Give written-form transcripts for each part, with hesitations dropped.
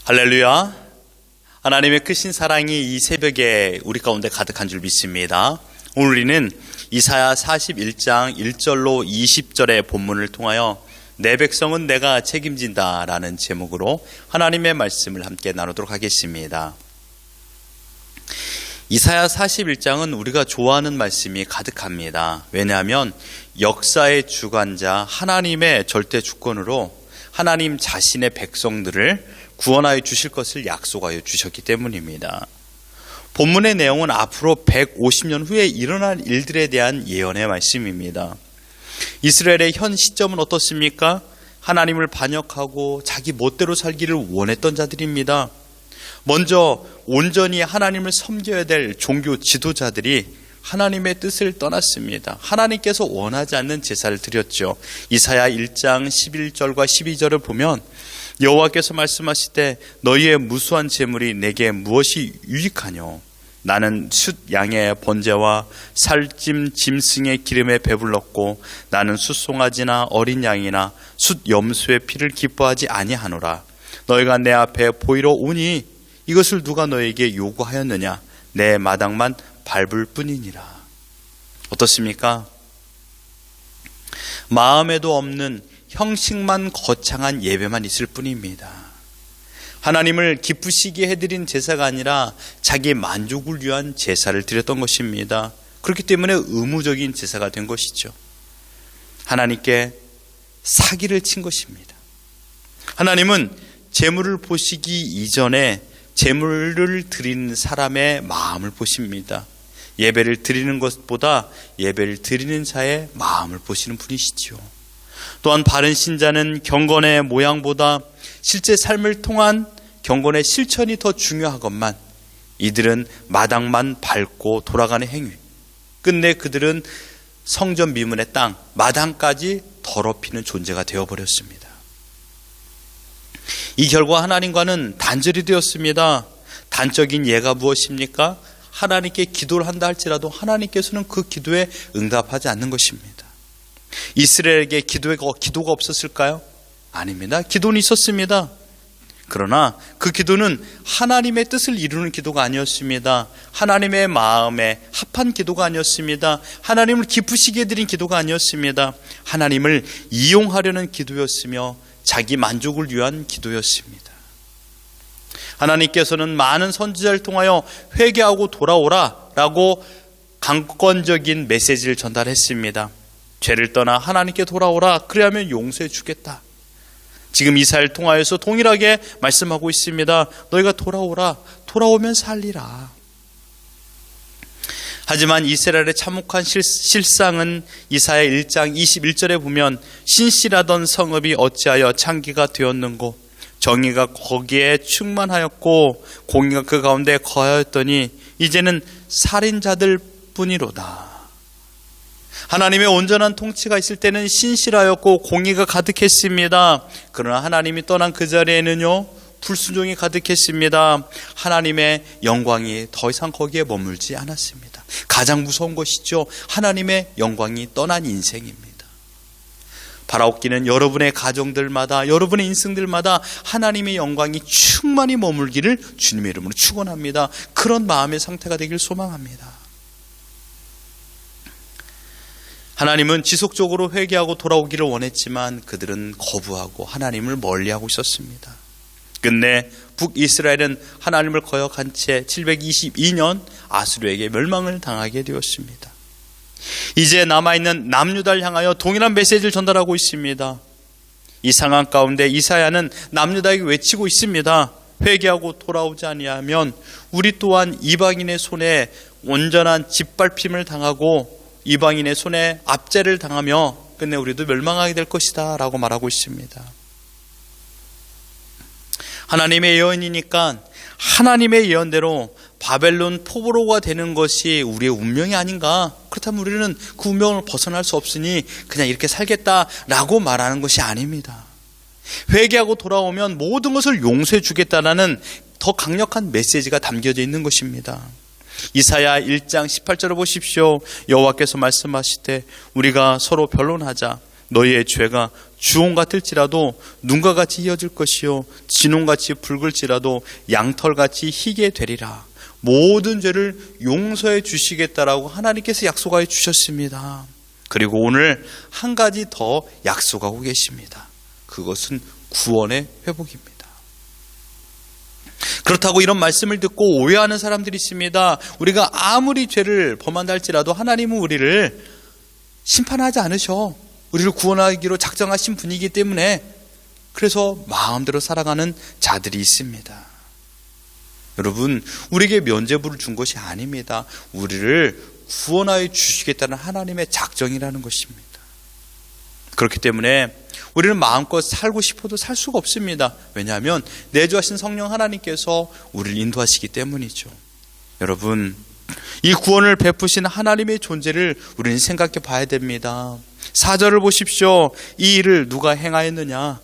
할렐루야. 하나님의 크신 사랑이 이 새벽에 우리 가운데 가득한 줄 믿습니다. 오늘 우리는 이사야 41장 1절로 20절의 본문을 통하여 내 백성은 내가 책임진다 라는 제목으로 하나님의 말씀을 함께 나누도록 하겠습니다. 이사야 41장은 우리가 좋아하는 말씀이 가득합니다. 왜냐하면 역사의 주관자 하나님의 절대 주권으로 하나님 자신의 백성들을 구원하여 주실 것을 약속하여 주셨기 때문입니다. 본문의 내용은 앞으로 150년 후에 일어날 일들에 대한 예언의 말씀입니다. 이스라엘의 현 시점은 어떻습니까? 하나님을 반역하고 자기 멋대로 살기를 원했던 자들입니다. 먼저 온전히 하나님을 섬겨야 될 종교 지도자들이 하나님의 뜻을 떠났습니다. 하나님께서 원하지 않는 제사를 드렸죠. 이사야 1장 11절과 12절을 보면 여호와께서 말씀하시되 너희의 무수한 재물이 내게 무엇이 유익하뇨? 나는 숫 양의 번제와 살찜 짐승의 기름에 배불렀고 나는 숫송아지나 어린 양이나 숫 염소의 피를 기뻐하지 아니하노라. 너희가 내 앞에 보이러 오니 이것을 누가 너에게 요구하였느냐? 내 마당만 밟을 뿐이니라. 어떻습니까? 마음에도 없는 형식만 거창한 예배만 있을 뿐입니다. 하나님을 기쁘시게 해드린 제사가 아니라 자기 만족을 위한 제사를 드렸던 것입니다. 그렇기 때문에 의무적인 제사가 된 것이죠. 하나님께 사기를 친 것입니다. 하나님은 제물을 보시기 이전에 제물을 드리는 사람의 마음을 보십니다. 예배를 드리는 것보다 예배를 드리는 자의 마음을 보시는 분이시죠. 또한 바른 신자는 경건의 모양보다 실제 삶을 통한 경건의 실천이 더 중요하건만 이들은 마당만 밟고 돌아가는 행위, 끝내 그들은 성전 미문의 땅, 마당까지 더럽히는 존재가 되어버렸습니다. 이 결과 하나님과는 단절이 되었습니다. 단적인 예가 무엇입니까? 하나님께 기도를 한다 할지라도 하나님께서는 그 기도에 응답하지 않는 것입니다. 이스라엘에게 기도가 없었을까요? 아닙니다. 기도는 있었습니다. 그러나 그 기도는 하나님의 뜻을 이루는 기도가 아니었습니다. 하나님의 마음에 합한 기도가 아니었습니다. 하나님을 기쁘시게 드린 기도가 아니었습니다. 하나님을 이용하려는 기도였으며 자기 만족을 위한 기도였습니다. 하나님께서는 많은 선지자를 통하여 회개하고 돌아오라 라고 강권적인 메시지를 전달했습니다. 죄를 떠나 하나님께 돌아오라. 그래야면 용서해 주겠다. 지금 이사야를 통하여서 동일하게 말씀하고 있습니다. 너희가 돌아오라. 돌아오면 살리라. 하지만 이스라엘의 참혹한 실상은 이사야 1장 21절에 보면 신실하던 성읍이 어찌하여 창기가 되었는고 정의가 거기에 충만하였고 공의가 그 가운데 거하였더니 이제는 살인자들 뿐이로다. 하나님의 온전한 통치가 있을 때는 신실하였고 공의가 가득했습니다. 그러나 하나님이 떠난 그 자리에는요, 불순종이 가득했습니다. 하나님의 영광이 더 이상 거기에 머물지 않았습니다. 가장 무서운 것이죠. 하나님의 영광이 떠난 인생입니다. 바라옵기는 여러분의 가정들마다, 여러분의 인생들마다 하나님의 영광이 충만히 머물기를 주님의 이름으로 축원합니다. 그런 마음의 상태가 되길 소망합니다. 하나님은 지속적으로 회개하고 돌아오기를 원했지만 그들은 거부하고 하나님을 멀리하고 있었습니다. 끝내 북이스라엘은 하나님을 거역한 채 722년 아수르에게 멸망을 당하게 되었습니다. 이제 남아있는 남유다를 향하여 동일한 메시지를 전달하고 있습니다. 이 상황 가운데 이사야는 남유다에게 외치고 있습니다. 회개하고 돌아오지 아니하면 우리 또한 이방인의 손에 온전한 짓밟힘을 당하고 이방인의 손에 압제를 당하며 끝내 우리도 멸망하게 될 것이다 라고 말하고 있습니다. 하나님의 예언이니까 하나님의 예언대로 바벨론 포로가 되는 것이 우리의 운명이 아닌가? 그렇다면 우리는 그 운명을 벗어날 수 없으니 그냥 이렇게 살겠다라고 말하는 것이 아닙니다. 회개하고 돌아오면 모든 것을 용서해 주겠다라는 더 강력한 메시지가 담겨져 있는 것입니다. 이사야 1장 18절을 보십시오. 여호와께서 말씀하시되 우리가 서로 변론하자. 너희의 죄가 주홍 같을지라도 눈과 같이 이어질 것이요 진홍같이 붉을지라도 양털같이 희게 되리라. 모든 죄를 용서해 주시겠다라고 하나님께서 약속하여 주셨습니다. 그리고 오늘 한 가지 더 약속하고 계십니다. 그것은 구원의 회복입니다. 그렇다고 이런 말씀을 듣고 오해하는 사람들이 있습니다. 우리가 아무리 죄를 범한다 할지라도 하나님은 우리를 심판하지 않으셔. 우리를 구원하기로 작정하신 분이기 때문에 그래서 마음대로 살아가는 자들이 있습니다. 여러분, 우리에게 면죄부를 준 것이 아닙니다. 우리를 구원하여 주시겠다는 하나님의 작정이라는 것입니다. 그렇기 때문에 우리는 마음껏 살고 싶어도 살 수가 없습니다. 왜냐하면 내주하신 성령 하나님께서 우리를 인도하시기 때문이죠. 여러분, 이 구원을 베푸신 하나님의 존재를 우리는 생각해 봐야 됩니다. 4절을 보십시오. 이 일을 누가 행하였느냐?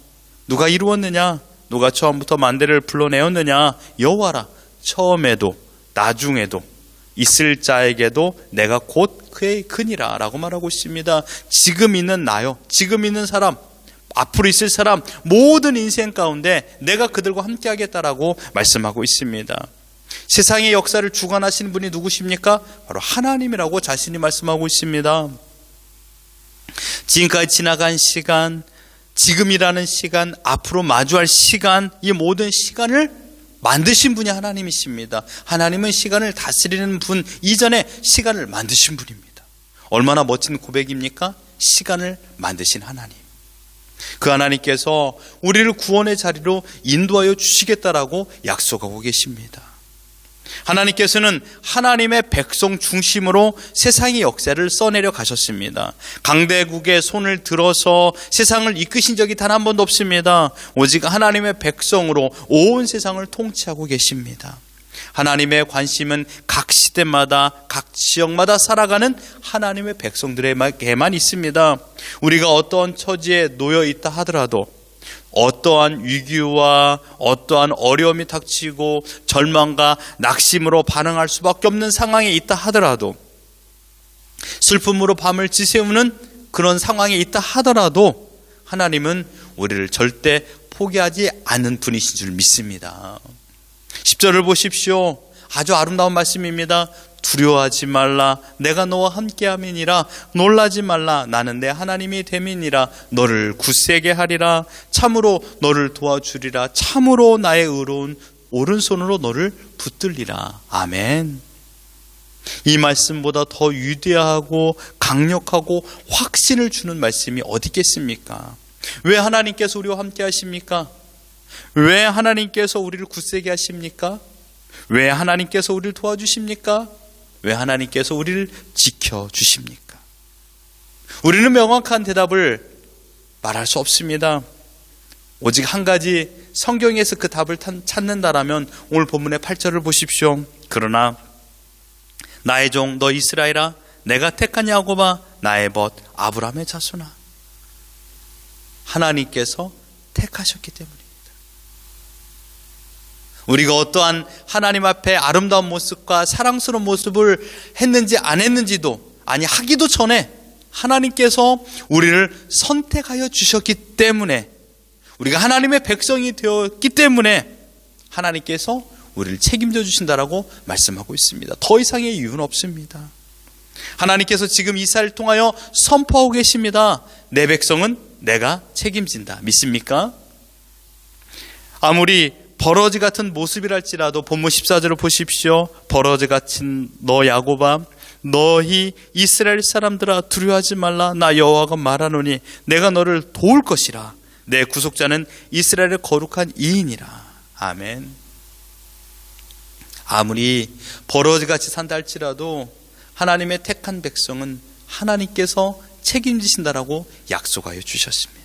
누가 이루었느냐? 누가 처음부터 만대를 불러내었느냐? 여호와라. 처음에도 나중에도 있을 자에게도 내가 곧 그의 근이라 라고 말하고 있습니다. 지금 있는 나요, 지금 있는 사람, 앞으로 있을 사람, 모든 인생 가운데 내가 그들과 함께 하겠다라고 말씀하고 있습니다. 세상의 역사를 주관하시는 분이 누구십니까? 바로 하나님이라고 자신이 말씀하고 있습니다. 지금까지 지나간 시간, 지금이라는 시간, 앞으로 마주할 시간, 이 모든 시간을 만드신 분이 하나님이십니다. 하나님은 시간을 다스리는 분 이전에 시간을 만드신 분입니다. 얼마나 멋진 고백입니까? 시간을 만드신 하나님. 그 하나님께서 우리를 구원의 자리로 인도하여 주시겠다라고 약속하고 계십니다. 하나님께서는 하나님의 백성 중심으로 세상의 역사를 써내려 가셨습니다. 강대국의 손을 들어서 세상을 이끄신 적이 단 한 번도 없습니다. 오직 하나님의 백성으로 온 세상을 통치하고 계십니다. 하나님의 관심은 각 시대마다 각 지역마다 살아가는 하나님의 백성들에게만 있습니다. 우리가 어떠한 처지에 놓여 있다 하더라도, 어떠한 위기와 어떠한 어려움이 닥치고 절망과 낙심으로 반응할 수밖에 없는 상황에 있다 하더라도, 슬픔으로 밤을 지새우는 그런 상황에 있다 하더라도 하나님은 우리를 절대 포기하지 않는 분이신 줄 믿습니다. 10절을 보십시오. 아주 아름다운 말씀입니다. 두려워하지 말라. 내가 너와 함께함이니라. 놀라지 말라. 나는 내 하나님이 됨이니라. 너를 굳세게 하리라. 참으로 너를 도와주리라. 참으로 나의 의로운 오른손으로 너를 붙들리라. 아멘. 이 말씀보다 더 위대하고 강력하고 확신을 주는 말씀이 어디 있겠습니까? 왜 하나님께서 우리와 함께 하십니까? 왜 하나님께서 우리를 굳세게 하십니까? 왜 하나님께서 우리를 도와주십니까? 왜 하나님께서 우리를 지켜주십니까? 우리는 명확한 대답을 말할 수 없습니다. 오직 한 가지, 성경에서 그 답을 찾는다라면 오늘 본문의 8절을 보십시오. 그러나 나의 종 너 이스라엘아, 내가 택한 야곱아, 나의 벗 아브라함의 자손아. 하나님께서 택하셨기 때문입니다. 우리가 어떠한 하나님 앞에 아름다운 모습과 사랑스러운 모습을 했는지 안 했는지도, 아니 하기도 전에 하나님께서 우리를 선택하여 주셨기 때문에, 우리가 하나님의 백성이 되었기 때문에 하나님께서 우리를 책임져 주신다라고 말씀하고 있습니다. 더 이상의 이유는 없습니다. 하나님께서 지금 이사를 통하여 선포하고 계십니다. 내 백성은 내가 책임진다. 믿습니까? 아무리 버러지 같은 모습이랄지라도 본문 14절을 보십시오. 버러지 같은 너 야곱아, 너희 이스라엘 사람들아, 두려워하지 말라. 나 여호와가 말하노니 내가 너를 도울 것이라. 내 구속자는 이스라엘의 거룩한 이인이라. 아멘. 아무리 버러지같이 산다 할지라도 하나님의 택한 백성은 하나님께서 책임지신다라고 약속하여 주셨습니다.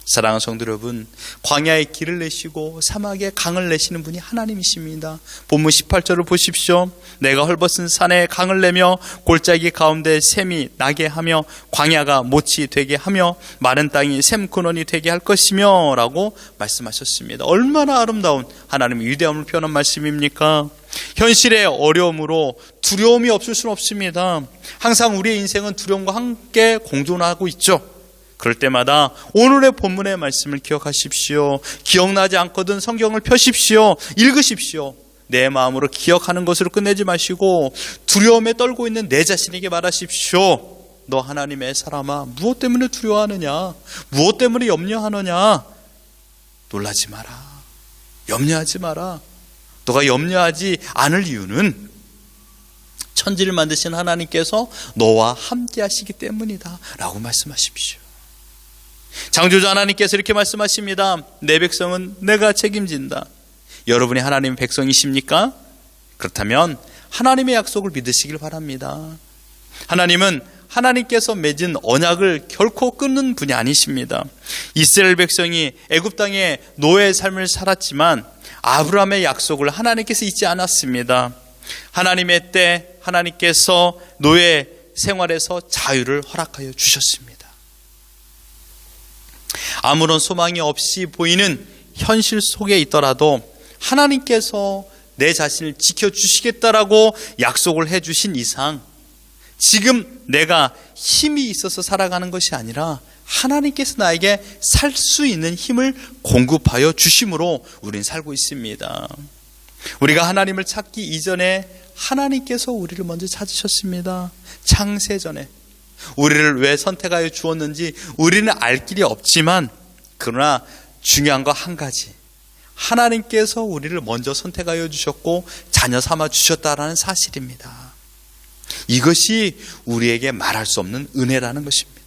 사랑하는 성도 여러분, 광야에 길을 내시고 사막에 강을 내시는 분이 하나님이십니다. 본문 18절을 보십시오. 내가 헐벗은 산에 강을 내며 골짜기 가운데 샘이 나게 하며 광야가 모치 되게 하며 마른 땅이 샘근원이 되게 할 것이며 라고 말씀하셨습니다. 얼마나 아름다운 하나님의 위대함을 표현한 말씀입니까? 현실의 어려움으로 두려움이 없을 수는 없습니다. 항상 우리의 인생은 두려움과 함께 공존하고 있죠. 그럴 때마다 오늘의 본문의 말씀을 기억하십시오. 기억나지 않거든 성경을 펴십시오. 읽으십시오. 내 마음으로 기억하는 것으로 끝내지 마시고 두려움에 떨고 있는 내 자신에게 말하십시오. 너 하나님의 사람아, 무엇 때문에 두려워하느냐? 무엇 때문에 염려하느냐? 놀라지 마라. 염려하지 마라. 너가 염려하지 않을 이유는 천지를 만드신 하나님께서 너와 함께 하시기 때문이다 라고 말씀하십시오. 창조자 하나님께서 이렇게 말씀하십니다. 내 백성은 내가 책임진다. 여러분이 하나님의 백성이십니까? 그렇다면 하나님의 약속을 믿으시길 바랍니다. 하나님은 하나님께서 맺은 언약을 결코 끊는 분이 아니십니다. 이스라엘 백성이 애굽 땅에 노예의 삶을 살았지만 아브라함의 약속을 하나님께서 잊지 않았습니다. 하나님의 때 하나님께서 노예 생활에서 자유를 허락하여 주셨습니다. 아무런 소망이 없이 보이는 현실 속에 있더라도 하나님께서 내 자신을 지켜주시겠다라고 약속을 해주신 이상 지금 내가 힘이 있어서 살아가는 것이 아니라 하나님께서 나에게 살 수 있는 힘을 공급하여 주심으로 우리는 살고 있습니다. 우리가 하나님을 찾기 이전에 하나님께서 우리를 먼저 찾으셨습니다. 창세전에 우리를 왜 선택하여 주었는지 우리는 알 길이 없지만 그러나 중요한 거 한 가지, 하나님께서 우리를 먼저 선택하여 주셨고 자녀 삼아 주셨다라는 사실입니다. 이것이 우리에게 말할 수 없는 은혜라는 것입니다.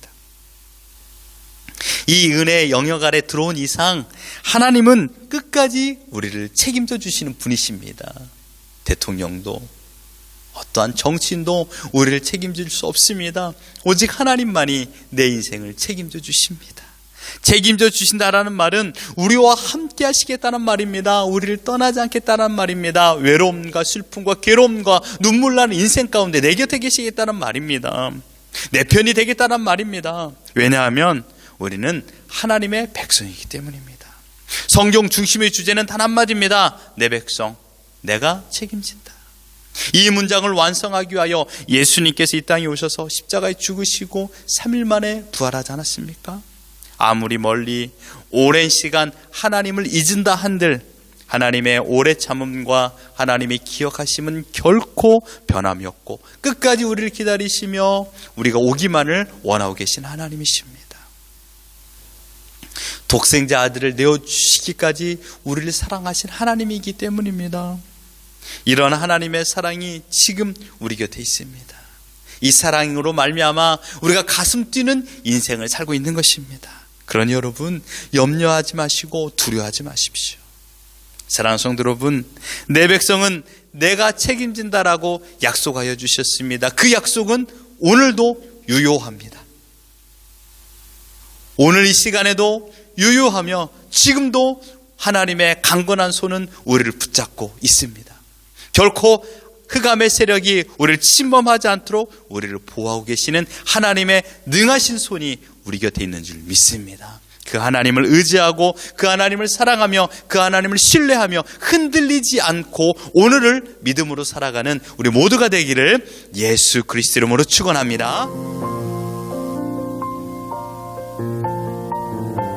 이 은혜의 영역 아래 들어온 이상 하나님은 끝까지 우리를 책임져 주시는 분이십니다. 대통령도 어떠한 정치인도 우리를 책임질 수 없습니다. 오직 하나님만이 내 인생을 책임져 주십니다. 책임져 주신다라는 말은 우리와 함께 하시겠다는 말입니다. 우리를 떠나지 않겠다는 말입니다. 외로움과 슬픔과 괴로움과 눈물 나는 인생 가운데 내 곁에 계시겠다는 말입니다. 내 편이 되겠다는 말입니다. 왜냐하면 우리는 하나님의 백성이기 때문입니다. 성경 중심의 주제는 단 한마디입니다. 내 백성, 내가 책임진다. 이 문장을 완성하기 위하여 예수님께서 이 땅에 오셔서 십자가에 죽으시고 3일 만에 부활하지 않았습니까? 아무리 멀리 오랜 시간 하나님을 잊은다 한들 하나님의 오래 참음과 하나님의 기억하심은 결코 변함이 없고 끝까지 우리를 기다리시며 우리가 오기만을 원하고 계신 하나님이십니다. 독생자 아들을 내어주시기까지 우리를 사랑하신 하나님이기 때문입니다. 이런 하나님의 사랑이 지금 우리 곁에 있습니다. 이 사랑으로 말미암아 우리가 가슴 뛰는 인생을 살고 있는 것입니다. 그러니 여러분 염려하지 마시고 두려워하지 마십시오. 사랑하는 성도 여러분, 내 백성은 내가 책임진다라고 약속하여 주셨습니다. 그 약속은 오늘도 유효합니다. 오늘 이 시간에도 유효하며 지금도 하나님의 강건한 손은 우리를 붙잡고 있습니다. 결코 흑암의 세력이 우리를 침범하지 않도록 우리를 보호하고 계시는 하나님의 능하신 손이 우리 곁에 있는 줄 믿습니다. 그 하나님을 의지하고 그 하나님을 사랑하며 그 하나님을 신뢰하며 흔들리지 않고 오늘을 믿음으로 살아가는 우리 모두가 되기를 예수 그리스도 이름으로 축원합니다.